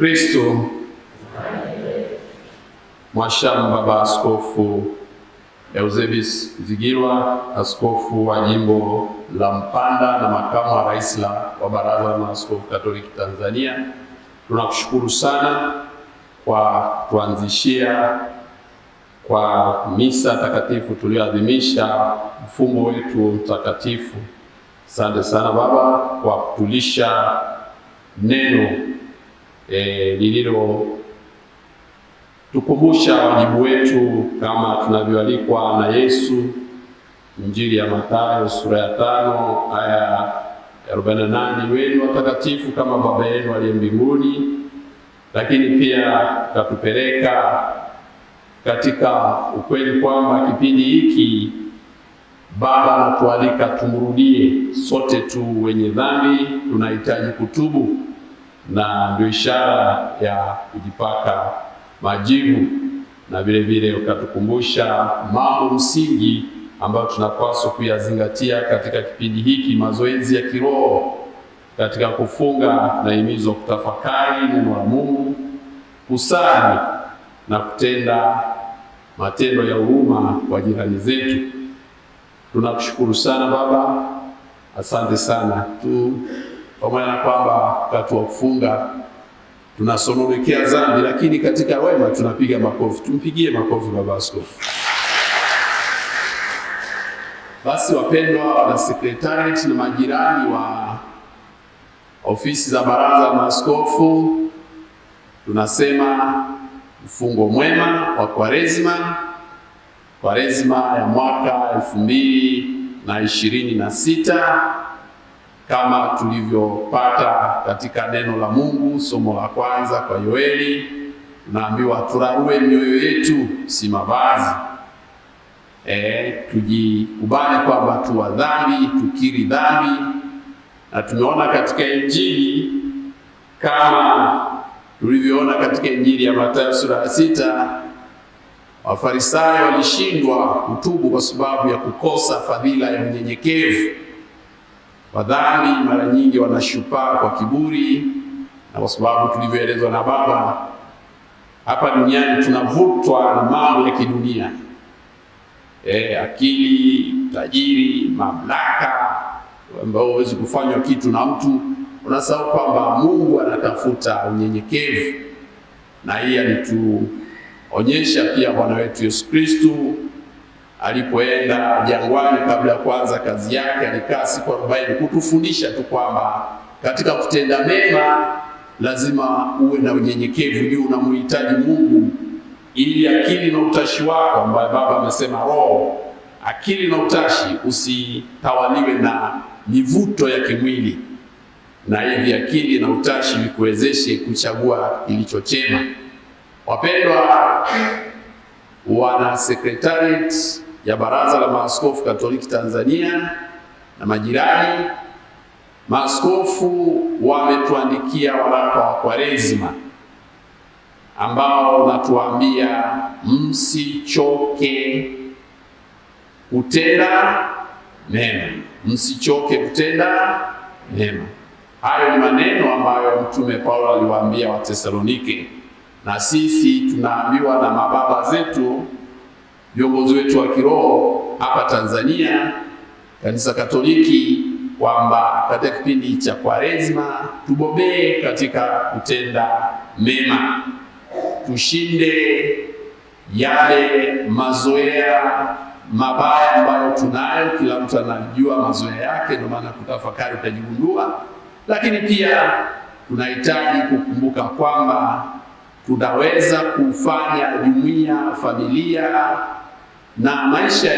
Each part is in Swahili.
Kristo. Mwashamu Baba Askofu Eusebius Zigirwa, askofu wa jimbo la Mpanda na makamu wa rais wa Baraza la Maaskofu Katoliki Tanzania, tunakushukuru sana kwa kuanzishia kwa misa takatifu tulioadhimisha mfungo wetu mtakatifu. Asante sana Baba kwa kutulisha neno lililo tukumbusha wajibu wetu kama tunavyoalikwa na Yesu, Injili ya Mathayo sura ya 5 aya ya 48, wenu watakatifu kama Baba yenu aliye mbinguni. Lakini pia katupeleka katika ukweli kwamba kipindi hiki Baba anatualika tumrudie. Sote tu wenye dhambi tunahitaji kutubu, na ndio ishara ya kujipaka majivu, na vile vile ukatukumbusha mambo msingi ambayo tunapaswa kuyazingatia katika kipindi hiki, mazoezi ya kiroho katika kufunga na himizo kutafakari neno la Mungu, kusali na kutenda matendo ya huruma kwa jirani zetu. Tunakushukuru sana Baba, asante sana tu, pamoja na kwamba wakati wa kufunga tunasononekea dhambi, lakini katika wema tunapiga makofi. Tumpigie makofi Baba Askofu. Basi wapendwa wana sekretarieti na majirani wa ofisi za Baraza la Maaskofu, tunasema mfungo mwema wa Kwaresma ya mwaka 2026 kama tulivyopata katika neno la Mungu. Somo la kwanza kwa Yoeli, tunaambiwa turarue mioyo yetu si mavazi. Tujikubali kwamba tu wa dhambi, tukiri dhambi. Na tumeona katika Injili kama tulivyoona katika Injili ya Mathayo sura ya 6, Wafarisayo walishindwa kutubu kwa sababu ya kukosa fadhila ya unyenyekevu. Wadhambi mara nyingi wanashupaa kwa kiburi, na kwa sababu tulivyoelezwa na Baba, hapa duniani tunavutwa na mambo ya kidunia, akili, tajiri, mamlaka, ambao huwezi kufanywa kitu na mtu. Unasahau kwamba Mungu anatafuta unyenyekevu, na hii alituonyesha pia Bwana wetu Yesu Kristo alipoenda jangwani. Kabla ya kuanza kazi yake, alikaa siku 40 kutufundisha tu kwamba katika kutenda mema lazima uwe na unyenyekevu, ndio unamhitaji Mungu, ili akili na utashi wako, ambaye Baba amesema roho, akili na utashi usitawaliwe na mivuto ya kimwili, na hivi akili na utashi vikuwezeshe kuchagua kilicho chema. Wapendwa wana sekretarieti ya Baraza la Maaskofu Katoliki Tanzania na majirani, maaskofu wametuandikia waraka wa Kwaresma ambao unatuambia msichoke kutenda mema, msichoke kutenda mema. Hayo ni maneno ambayo Mtume Paulo aliwaambia Wathesalonike, na sisi tunaambiwa na mababa zetu, viongozi wetu wa kiroho hapa Tanzania, Kanisa Katoliki, kwamba katika kipindi cha Kwaresma tubobee katika kutenda mema, tushinde yale mazoea mabaya ambayo tunayo. Kila mtu anajua mazoea yake, ndio maana kutafakari utajigundua. Lakini pia tunahitaji kukumbuka kwamba tunaweza kufanya jumuiya, familia na maisha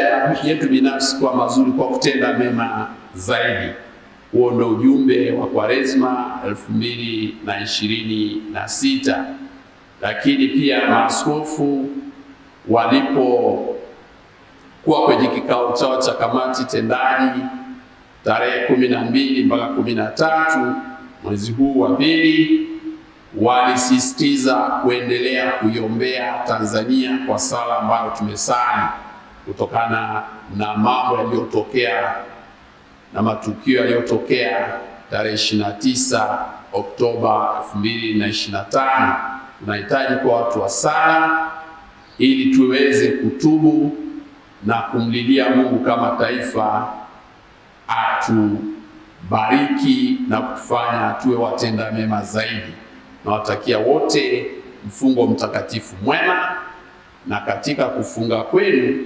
yetu binafsi kwa mazuri kwa kutenda mema zaidi. Huo ndio ujumbe wa Kwaresma 2026. Lakini pia maaskofu walipokuwa kwenye kikao chao cha kamati tendaji tarehe 12 mpaka 13 mwezi huu wa 2, walisisitiza kuendelea kuiombea Tanzania kwa sala ambayo tumesali kutokana na mambo yaliyotokea na matukio yaliyotokea tarehe 29 Oktoba 2025. Tunahitaji kwa watu wa sala ili tuweze kutubu na kumlilia Mungu kama taifa atubariki na kutufanya tuwe watenda mema zaidi. Nawatakia wote mfungo mtakatifu mwema, na katika kufunga kwenu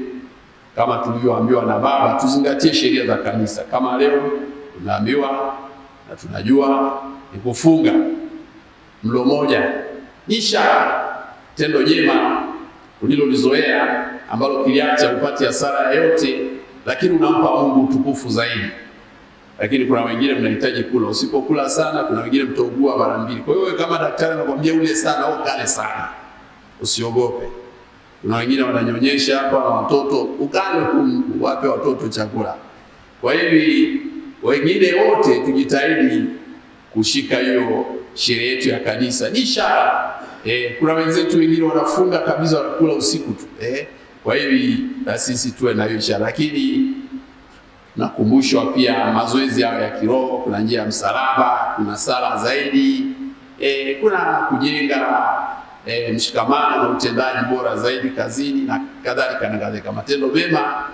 kama tulivyoambiwa na Baba, tuzingatie sheria za kanisa. Kama leo tunaambiwa na tunajua ni kufunga mlo moja, ishara tendo jema ulilolizoea ambalo kiliacha upati hasara yote, lakini unampa Mungu utukufu zaidi. Lakini kuna wengine mnahitaji kula, usipokula sana kuna wengine mtaugua mara mbili. Kwa hiyo kama daktari anakuambia ule sana au kale sana, usiogope. Kuna wengine wananyonyesha hapa na watoto, ukale wape watoto chakula. Kwa hivi wengine wote tujitahidi kushika hiyo sheria yetu ya kanisa. Ni ishara. Kuna wenzetu wengine wanafunga kabisa, wanakula usiku tu. Kwa hivi na sisi tuwe na hiyo ishara. Lakini nakumbushwa pia mazoezi yao ya kiroho, kuna njia ya msalaba, kuna sala zaidi, kuna kujenga mshikamano na utendaji bora zaidi kazini na kadhalika na kadhalika. Matendo mema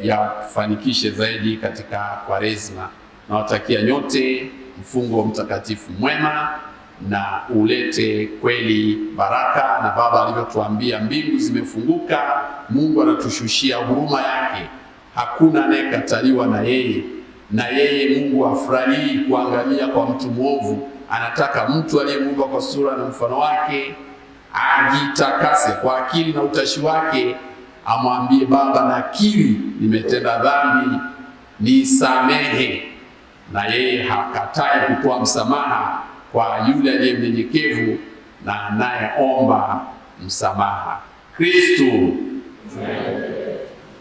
yafanikishe zaidi katika Kwaresma. Nawatakia nyote mfungo mtakatifu mwema na ulete kweli baraka, na Baba alivyotuambia mbingu zimefunguka, Mungu anatushushia huruma yake. Hakuna anayekataliwa na yeye, na yeye Mungu afurahii kuangamia kwa mtu mwovu. Anataka mtu aliyemuumba kwa sura na mfano wake ajitakase kwa akili na utashi wake, amwambie Baba, nakiri nimetenda dhambi, nisamehe. Na yeye hakatai kutoa msamaha kwa yule aliye mnyenyekevu na anayeomba msamaha. Kristo